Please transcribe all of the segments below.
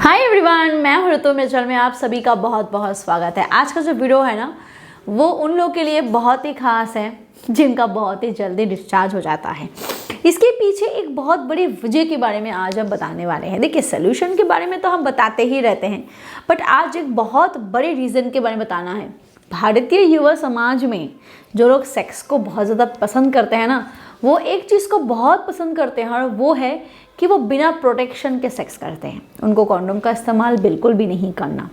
Hi everyone, मैं हूं ऋतु। मेरे चैनल में आप सभी का बहुत बहुत स्वागत है। आज का जो वीडियो है ना, वो उन लोगों के लिए बहुत ही खास है जिनका बहुत ही जल्दी डिस्चार्ज हो जाता है। इसके पीछे एक बहुत बड़ी वजह के बारे में आज हम बताने वाले हैं। देखिए, सोल्यूशन के बारे में तो हम बताते ही रहते हैं, बट आज एक बहुत बड़े रीज़न के बारे में बताना है। भारतीय युवा समाज में जो लोग सेक्स को बहुत ज़्यादा पसंद करते हैं ना, वो एक चीज़ को बहुत पसंद करते हैं, और वो है कि वो बिना प्रोटेक्शन के सेक्स करते हैं। उनको कॉन्डोम का इस्तेमाल बिल्कुल भी नहीं करना,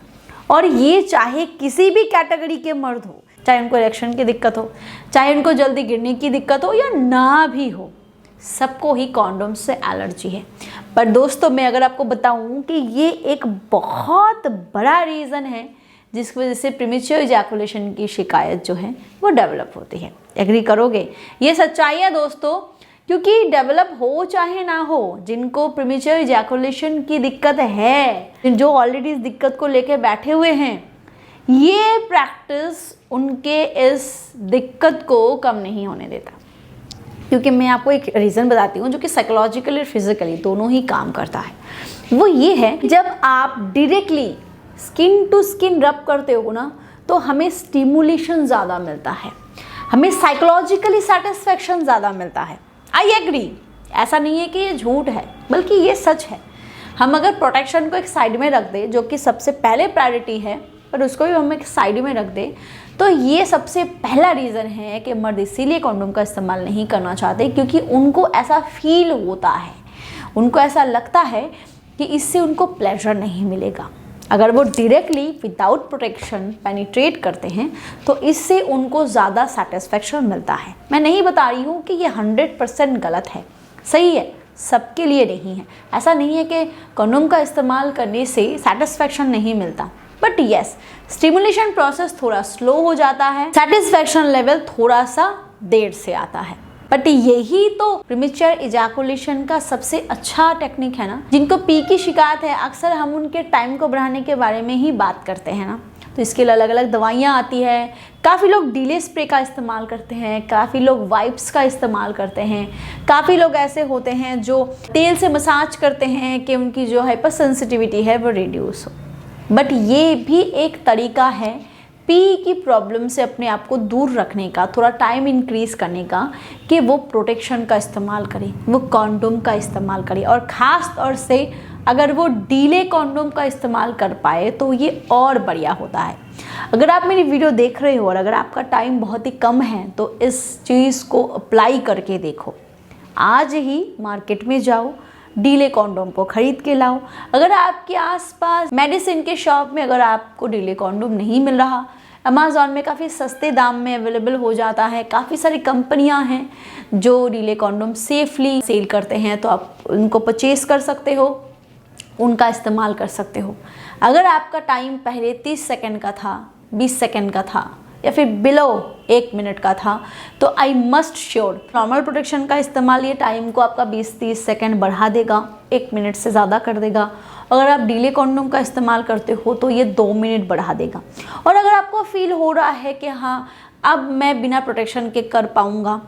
और ये चाहे किसी भी कैटेगरी के मर्द हो, चाहे उनको इरेक्शन की दिक्कत हो, चाहे उनको जल्दी गिरने की दिक्कत हो या ना भी हो, सबको ही कॉन्डोम से एलर्जी है। पर दोस्तों, मैं अगर आपको बताऊं कि ये एक बहुत बड़ा रीज़न है जिसकी वजह से प्रीमेच्योर इजैकुलेशन की शिकायत जो है वो डेवलप होती है। एग्री करोगे? ये सच्चाई है दोस्तों, क्योंकि डेवलप हो चाहे ना हो, जिनको प्रीमेच्योर इजैकुलेशन की दिक्कत है, जो ऑलरेडी इस दिक्कत को लेकर बैठे हुए हैं, ये प्रैक्टिस उनके इस दिक्कत को कम नहीं होने देता। क्योंकि मैं आपको एक रीज़न बताती हूँ जो कि साइकोलॉजिकली और फिजिकली दोनों ही काम करता है। वो ये है, जब आप डायरेक्टली स्किन टू स्किन रब करते हो ना, तो हमें स्टिमुलेशन ज़्यादा मिलता है, हमें साइकोलॉजिकली सेटिस्फैक्शन ज़्यादा मिलता है। आई एग्री, ऐसा नहीं है कि ये झूठ है, बल्कि ये सच है। हम अगर प्रोटेक्शन को एक साइड में रख दें, जो कि सबसे पहले प्रायोरिटी है, पर उसको भी हम एक साइड में रख दें, तो ये सबसे पहला रीज़न है कि मर्द इसीलिए कॉन्डोम का इस्तेमाल नहीं करना चाहते, क्योंकि उनको ऐसा फील होता है, उनको ऐसा लगता है कि इससे उनको प्लेजर नहीं मिलेगा। अगर वो डायरेक्टली विदाउट प्रोटेक्शन पेनिट्रेट करते हैं तो इससे उनको ज़्यादा सेटिस्फैक्शन मिलता है। मैं नहीं बता रही हूँ कि ये 100% गलत है, सही है, सबके लिए नहीं है। ऐसा नहीं है कि कॉन्डोम का इस्तेमाल करने से सेटिस्फैक्शन नहीं मिलता, बट यस, स्टिमुलेशन प्रोसेस थोड़ा स्लो हो जाता है, सेटिस्फैक्शन लेवल थोड़ा सा देर से आता है। बट यही तो प्रीमेच्योर इजैकुलेशन का सबसे अच्छा टेक्निक है ना। जिनको पी की शिकायत है, अक्सर हम उनके टाइम को बढ़ाने के बारे में ही बात करते हैं ना। तो इसके लिए अलग अलग दवाइयाँ आती है। काफ़ी लोग डिले स्प्रे का इस्तेमाल करते हैं, काफ़ी लोग वाइप्स का इस्तेमाल करते हैं, काफ़ी लोग ऐसे होते हैं जो तेल से मसाज करते हैं कि उनकी जो हाइपर सेंसिटिविटी है वो रिड्यूस हो। बट ये भी एक तरीका है पी की प्रॉब्लम से अपने आप को दूर रखने का, थोड़ा टाइम इंक्रीज करने का, कि वो प्रोटेक्शन का इस्तेमाल करें, वो कॉन्डोम का इस्तेमाल करें। और ख़ास तौर से अगर वो डीले कॉन्डोम का इस्तेमाल कर पाए तो ये और बढ़िया होता है। अगर आप मेरी वीडियो देख रहे हो और अगर आपका टाइम बहुत ही कम है, तो इस चीज़ को अप्लाई करके देखो। आज ही मार्केट में जाओ, डीले कॉन्डोम को खरीद के लाओ। अगर आपके आसपास मेडिसिन के शॉप में अगर आपको डीले कॉन्डोम नहीं मिल रहा, अमेज़ॉन में काफ़ी सस्ते दाम में अवेलेबल हो जाता है। काफ़ी सारी कंपनियां हैं जो डीले कॉन्डोम सेफली सेल करते हैं, तो आप उनको परचेस कर सकते हो, उनका इस्तेमाल कर सकते हो। अगर आपका टाइम पहले 30 सेकंड का था, 20 सेकंड का था, या फिर बिलो 1 मिनट का था, तो I must sure normal protection का इस्तेमाल ये टाइम को आपका 20-30 सेकंड बढ़ा देगा, 1 मिनट से ज़्यादा कर देगा। अगर आप डीले कॉन्डोम का इस्तेमाल करते हो तो ये 2 मिनट बढ़ा देगा। और अगर आपको फील हो रहा है कि हाँ, अब मैं बिना प्रोटेक्शन के कर पाऊँगा,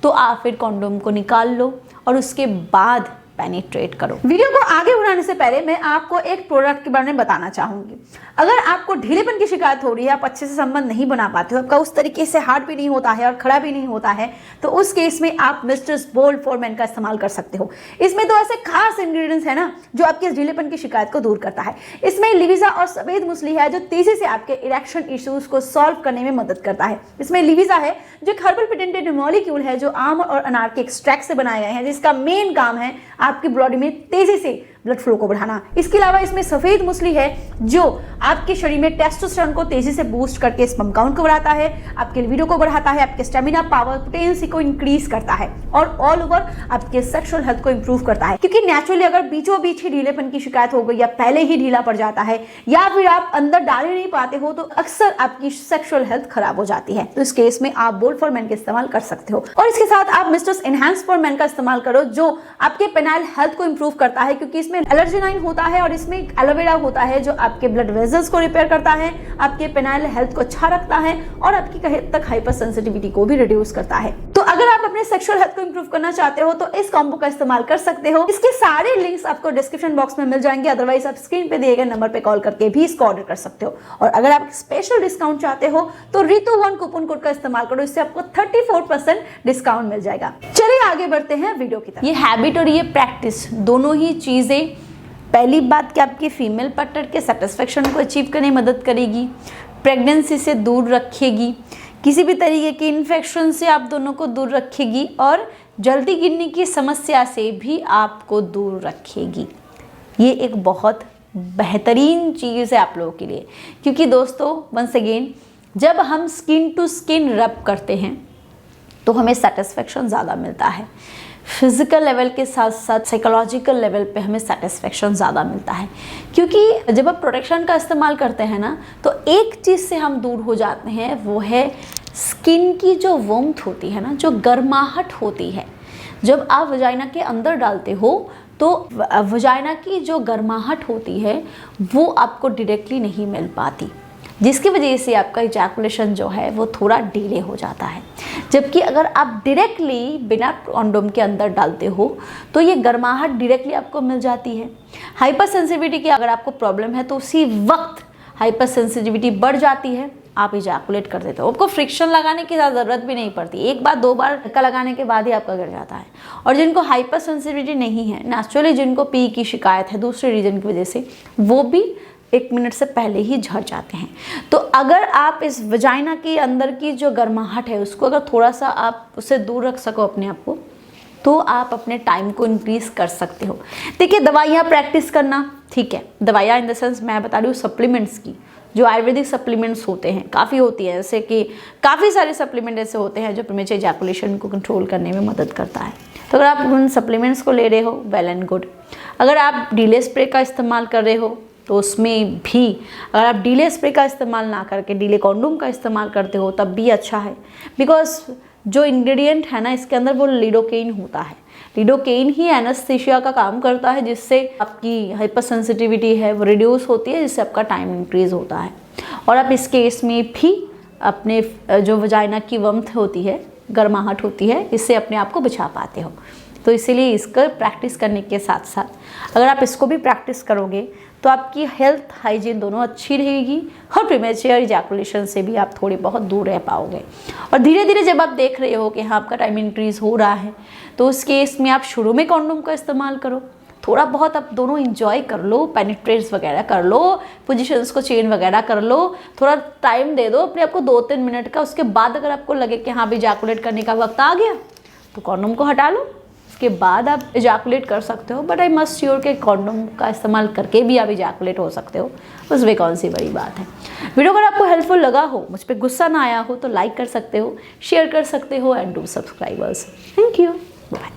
तो आप फिर कॉन्डोम को निकाल लो और उसके बाद पेनिट्रेट करो। वीडियो को आगे बढ़ाने से पहले मैं आपको एक प्रोडक्ट के बारे में बताना चाहूँगी। अगर आपको ढीलेपन की शिकायत हो रही है, आप अच्छे से संबंध नहीं बना पाते हो, आपका उस तरीके से हार्ड भी नहीं होता है और खड़ा भी नहीं होता है, तो उस केस में आप मिस्टर्स बोल्ड फॉर मेन का इस्तेमाल कर सकते हो। इसमें तो ऐसे खास इंग्रेडिएंट्स है ना जो आपके इस ढीलेपन की शिकायत को दूर करता है। इसमें लिविजा और सफेद मूसली है जो तेजी से आपके इरेक्शन इश्यूज को सॉल्व करने में मदद करता है। इसमें लिविजा है जो एक हर्बल पेटेंटेड मॉलिक्यूल है जो आम और अनार के एक्सट्रैक्ट से बनाए गए हैं, जिसका मेन काम है आपकी बॉडी में तेजी से ब्लड फ्लो को बढ़ाना। इसके अलावा इसमें सफेद मूसली है जो आपके शरीर में टेस्टोस्टेरोन को तेजी से बूस्ट करके स्पर्म काउंट को बढ़ाता है, आपके लिबिडो को बढ़ाता है, आपके स्टेमिना, पावर, पोटेंसी को इंक्रीज करता है और ऑल ओवर आपके सेक्सुअल हेल्थ को इंप्रूव करता है। क्योंकि नेचुरली अगर बीचों बीच ही ढीलेपन की शिकायत हो गई, या पहले ही ढीला पड़ जाता है, या फिर आप अंदर डाल ही नहीं पाते हो, तो अक्सर आपकी सेक्सुअल हेल्थ खराब हो जाती है। तो इस केस में आप बोल्ड फॉर मेन का इस्तेमाल कर सकते हो। और इसके साथ आप मिस्टर्स एनहांस फॉर मेन का इस्तेमाल करो, जो आपके पेनाइल हेल्थ को इंप्रूव करता है, क्योंकि इसमें एलर्जिनाइन होता है और इसमें एलोवेरा होता है जो आपके ब्लड वेजल्स को रिपेयर करता है, आपके पेनाइल हेल्थ को अच्छा रखता है और आपकी कहे तक हाइपर सेंसिटिविटी को भी रिड्यूस करता है। तो अगर आप अपने सेक्सुअल हेल्थ को इंप्रूव करना चाहते हो तो इस कॉम्बो का इस्तेमाल कर सकते हो। इसके सारे लिंक्स आपको डिस्क्रिप्शन बॉक्स में मिल जाएंगे, अदरवाइज आप स्क्रीन पे दिए गए नंबर पे कॉल करके भी इसको ऑर्डर कर सकते हो। और अगर आप स्पेशल डिस्काउंट चाहते हो तो ऋतु1 कूपन कोड का इस्तेमाल करो, इससे आपको 34% डिस्काउंट मिल जाएगा। चलिए आगे बढ़ते हैं वीडियो की तरफ। ये हैबिट और ये प्रैक्टिस दोनों ही चीजें, पहली बात कि आपके फीमेल पार्टनर के सेटिस्फेक्शन को अचीव करने में मदद करेगी, प्रेगनेंसी से दूर रखेगी, किसी भी तरीके की इन्फेक्शन से आप दोनों को दूर रखेगी और जल्दी गिरने की समस्या से भी आपको दूर रखेगी। ये एक बहुत बेहतरीन चीज़ है आप लोगों के लिए, क्योंकि दोस्तों वंस अगेन जब हम स्किन टू स्किन रब करते हैं तो हमें सेटिस्फेक्शन ज़्यादा मिलता है। फिजिकल लेवल के साथ साथ साइकोलॉजिकल लेवल पे हमें सेटिस्फेक्शन ज़्यादा मिलता है, क्योंकि जब आप प्रोटेक्शन का इस्तेमाल करते हैं ना तो एक चीज़ से हम दूर हो जाते हैं, वो है स्किन की जो वार्मथ होती है ना, जो गर्माहट होती है। जब आप वजाइना के अंदर डालते हो तो वजाइना की जो गर्माहट होती है वो आपको डायरेक्टली नहीं मिल पाती, जिसकी वजह से आपका इजैकुलेशन जो है वो थोड़ा डिले हो जाता है। जबकि अगर आप डायरेक्टली बिना कॉन्डोम के अंदर डालते हो तो ये गर्माहट डायरेक्टली आपको मिल जाती है। हाइपर सेंसिटिविटी की अगर आपको प्रॉब्लम है तो उसी वक्त हाइपर सेंसिटिविटी बढ़ जाती है, आप इजैकुलेट कर देते हो। आपको फ्रिक्शन लगाने की ज़रूरत भी नहीं पड़ती, एक बार दो बार धक्का लगाने के बाद ही आपका गिर जाता है। और जिनको हाइपर सेंसिटिविटी नहीं है, नेचुरली जिनको पी की शिकायत है दूसरे रीजन की वजह से, वो भी 1 मिनट से पहले ही झड़ जाते हैं। तो अगर आप इस वजाइना के अंदर की जो गर्माहट है उसको अगर थोड़ा सा आप उससे दूर रख सको अपने आप को, तो आप अपने टाइम को इंक्रीज कर सकते हो। देखिए दवाइयाँ प्रैक्टिस करना ठीक है, दवाइयाँ इन द सेंस मैं बता रही हूँ सप्लीमेंट्स की, जो आयुर्वेदिक सप्लीमेंट्स होते हैं काफ़ी होती है, जैसे कि काफ़ी सारे सप्लीमेंट ऐसे होते हैं जो प्रीमेच्योर इजैकुलेशन को कंट्रोल करने में मदद करता है। तो अगर आप उन सप्लीमेंट्स को ले रहे हो वेल एंड गुड। अगर आप डीले स्प्रे का इस्तेमाल कर रहे हो तो उसमें भी, अगर आप डीले स्प्रे का इस्तेमाल ना करके डीले कॉन्डोम का इस्तेमाल करते हो तब भी अच्छा है, बिकॉज जो इंग्रेडिएंट है ना इसके अंदर वो लिडोकेइन होता है। लिडोकेइन ही एनेस्थीसिया का काम करता है, जिससे आपकी हाइपर सेंसिटिविटी है वो रिड्यूस होती है, जिससे आपका टाइम इंक्रीज होता है। और आप इस केस में भी अपने जो वजाइना की वार्मथ होती है, गर्माहट होती है, इससे अपने आप को बचा पाते हो। तो इसीलिए इसका प्रैक्टिस करने के साथ साथ अगर आप इसको भी प्रैक्टिस करोगे तो आपकी हेल्थ हाइजीन दोनों अच्छी रहेगी और प्रीमेच्योर इजैकुलेशन से भी आप थोड़ी बहुत दूर रह पाओगे। और धीरे धीरे जब आप देख रहे हो कि हाँ आपका टाइम इंक्रीज हो रहा है तो उस केस में आप शुरू में कॉन्डोम का इस्तेमाल करो, थोड़ा बहुत आप दोनों इंजॉय कर लो, पेनिट्रेट्स वगैरह कर लो, पोजीशंस को चेंज वगैरह कर लो, थोड़ा टाइम दे दो अपने आपको 2-3 मिनट का। उसके बाद अगर आपको लगे कि हाँ भी इजैकुलेट करने का वक्त आ गया तो कॉन्डोम को हटा लो, उसके बाद आप इजैकुलेट कर सकते हो। बट आई मस्ट श्योर के कॉन्डोम का इस्तेमाल करके भी आप इजैकुलेट हो सकते हो, उसमें कौन सी बड़ी बात है। वीडियो अगर आपको हेल्पफुल लगा हो, मुझ पर गुस्सा ना आया हो तो लाइक कर सकते हो, शेयर कर सकते हो and do subscribers. Thank you, bye.